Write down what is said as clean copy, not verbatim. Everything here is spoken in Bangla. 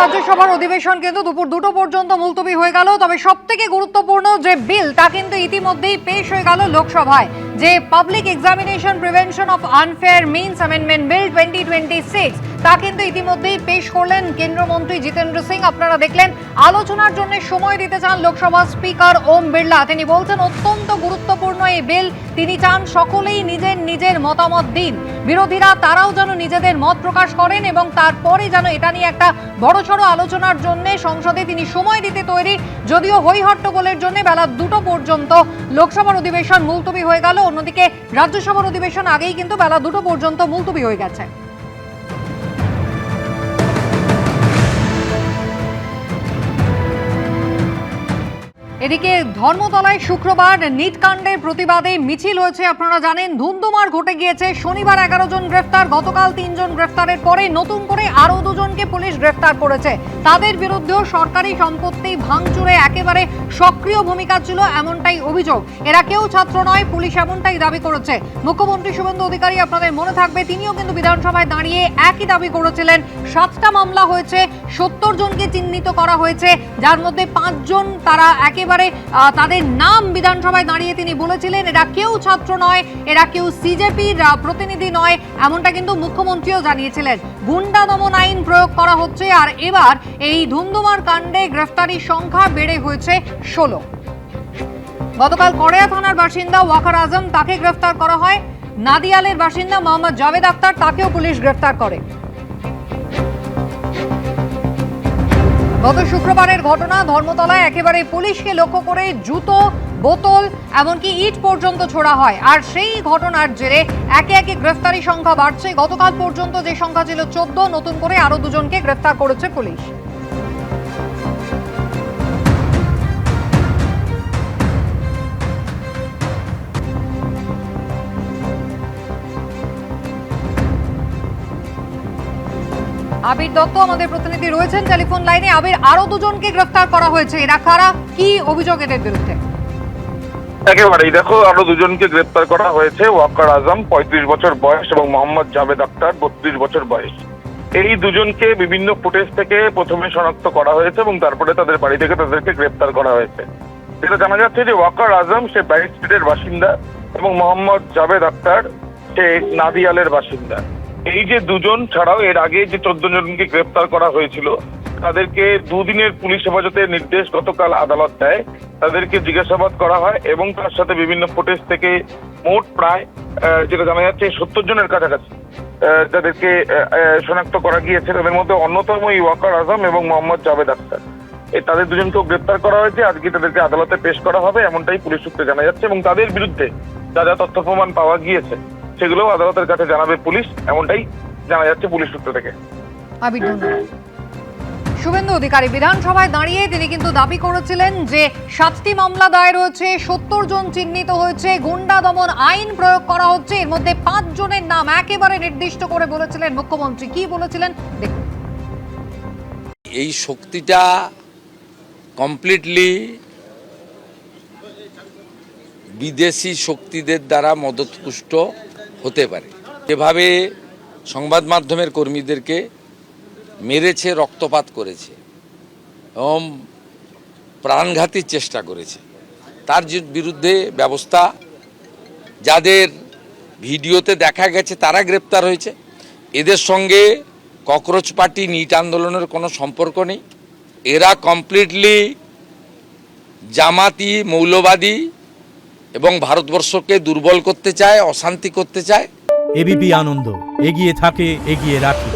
রাজ্যসভার অধিবেশন কিন্তু দুপুর 2টো পর্যন্ত মুলতবি হয়ে গেল। তবে সবথেকে গুরুত্বপূর্ণ যে বিল তা কিন্তু ইতিমধ্যেই পেশ হয়ে গেল লোকসভায়, যে public examination prevention of unfair means amendment bill 2026 তা কিন্তু ইতিমধ্যেই পেশ করলেন কেন্দ্রমন্ত্রী জিতেন্দ্র সিং। আপনারা দেখলেন আলোচনার জন্য সময় দিতে চান লোকসভা স্পিকার ওম বিড়লা। তিনি বলছেন অত্যন্ত গুরুত্বপূর্ণ এই বিল, তিনি চান সকলেই নিজের নিজের মতামত দিন, বিরোধীরা তারাও যেন নিজেদের মত প্রকাশ করেন এবং তারপরে যেন এটা নিয়ে একটা বড়সড় আলোচনার জন্য সংসদে তিনি সময় দিতে তৈরি। যদিও হইহট্টগোলের জন্য বেলা 2টো পর্যন্ত লোকসভার অধিবেশন মুলতবি হয়ে গেল, অন্যদিকে রাজ্যসভার অধিবেশন আগেই কিন্তু বেলা 2টো পর্যন্ত মুলতবি হয়ে গেছে। এদিকে ধর্মতলায় শুক্রবার নিট কাণ্ডের প্রতিবাদে মিছিল হয়েছে। আপনারা জানেন ধুন্ধুমার ঘটে গিয়েছে। শনিবার 11 জন গ্রেফতার, গতকাল 3 জন গ্রেফতারের পরে নতুন করে আরো 2 জনকে পুলিশ গ্রেফতার করেছে। তাদের বিরুদ্ধেও সরকারি সম্পত্তি ভাঙচুরে একেবারে সক্রিয় ভূমিকা ছিল এমনটাই অভিযোগ। এরা কেউ ছাত্র নয়, পুলিশ এমনটাই দাবি করেছে। মুখ্যমন্ত্রী শুভেন্দু অধিকারী, আপনাদের মনে থাকবে, তিনিও কিন্তু বিধানসভায় দাঁড়িয়ে একই দাবি করেছিলেন। 7টা মামলা হয়েছে, 70 জনকে চিহ্নিত করা হয়েছে, যার মধ্যে 5 জন তারা একেবারে তাদের নাম বিধানসভায় দাঁড়িয়ে তিনি বলেছিলেন এরা কেউ ছাত্র নয়, এরা কেউ সিজেপির প্রতিনিধি নয়, এমনটা কিন্তু মুখ্যমন্ত্রীও জানিয়েছিলেন। গুন্ডা দমন আইন প্রয়োগ করা হচ্ছে, আর এবার এই ধুন্ধুমার কাণ্ডে গ্রেফতারির সংখ্যা বেড়ে হয়েছে 16। গতকাল কড়েয়া থানার বাসিন্দা ওয়াকার আজম, তাকে গ্রেফতার করা হয়। নাদিয়ালের বাসিন্দা মোহাম্মদ জাভেদ আক্তার, তাকেও পুলিশ গ্রেফতার করে। গত শুক্রবারের ঘটনা, ধর্মতলায় একেবারে পুলিশকে লক্ষ্য করে জুতো, বোতল, এমনকি ইট পর্যন্ত ছোড়া হয়। আর সেই ঘটনার জেরে একে একে গ্রেফতারি সংখ্যা বাড়ছে। গতকাল পর্যন্ত যে সংখ্যা ছিল 14, নতুন করে আরো 2 জনকে গ্রেফতার করেছে পুলিশ। আবির দত্ত আমাদের প্রতিনিধি রয়েছেন টেলিফোন লাইনে। আবির, আরো 2 জনকে গ্রেফতার করা হয়েছে, এরা কারা, কি অভিযোগ এদের বিরুদ্ধে? একেবারেই দেখো, আরো 2 জনকে গ্রেফতার করা হয়েছে। ওয়াকার আজম 35 বছর বয়স এবং মোহাম্মদ জাভেদ আক্তার 32 বছর বয়স। এই 2 জনকে বিভিন্ন ফুটেজ থেকে প্রথমে শনাক্ত করা হয়েছে এবং তারপরে তাদের বাড়ি থেকে তাদেরকে গ্রেফতার করা হয়েছে। যেটা জানা যাচ্ছে যে ওয়াকার আজম সে ব্যারিক স্ট্রিটের বাসিন্দা এবং মোহাম্মদ জাভেদ আক্তার সে নাদিয়ালের বাসিন্দা। এই যে 2 জন ছাড়াও এর আগে যে 14 জনকে গ্রেফতার করা হয়েছিল, তাদেরকে 2 দিনের পুলিশ হেফাজতের নির্দেশ গতকাল আদালত দেয়। তাদেরকে জিজ্ঞাসাবাদ করা হয় এবং তার সাথে বিভিন্ন ফুটেজ থেকে মোট প্রায় যেটা জানা যাচ্ছে 70 জনের কাছাকাছি তাদেরকে শনাক্ত করা গিয়েছে। তাদের মধ্যে অন্যতম এই ওয়াকার আজম এবং মোহাম্মদ জাভেদ আক্তার, তাদের 2 জনকেও গ্রেফতার করা হয়েছে। আজকে তাদেরকে আদালতে পেশ করা হবে এমনটাই পুলিশ সূত্রে জানা যাচ্ছে এবং তাদের বিরুদ্ধে যা যা তথ্য প্রমাণ পাওয়া গিয়েছে সেগুলো আদালতের কাছে জানাবে পুলিশ, এমনটাই জানা যাচ্ছে পুলিশ সূত্র থেকে। শুভেন্দু অধিকারী বিধানসভায় দাঁড়িয়ে তিনি কিন্তু দাবি করেছিলেন যে 7টি মামলা দায়ের হয়েছে, 70 জন চিহ্নিত হয়েছে, গুন্ডা দমন আইন প্রয়োগ করা হচ্ছে, এর মধ্যে 5 জনের নাম একেবারে নির্দিষ্ট করে বলেছিলেন মুখ্যমন্ত্রী। কি বলেছিলেন দেখুন। এই শক্তিটা কমপ্লিটলি বিদেশি শক্তিদের দ্বারা মদতপুষ্ট হতে পারে। এভাবে সংবাদ মাধ্যমের কর্মীদেরকে মেরেছে, রক্তপাত করেছে এবং প্রাণঘাতীর চেষ্টা করেছে, তার বিরুদ্ধে ব্যবস্থা, যাদের ভিডিওতে দেখা গেছে তারা গ্রেপ্তার হয়েছে। এদের সঙ্গে ককরোচ পার্টি, নিট আন্দোলনের কোনো সম্পর্ক নেই। এরা কমপ্লিটলি জামাতি, মৌলবাদী এবং ভারতবর্ষকে দুর্বল করতে চায়, অশান্তি করতে চায়। এবিপি আনন্দ, এগিয়ে থাকে, এগিয়ে রাখে।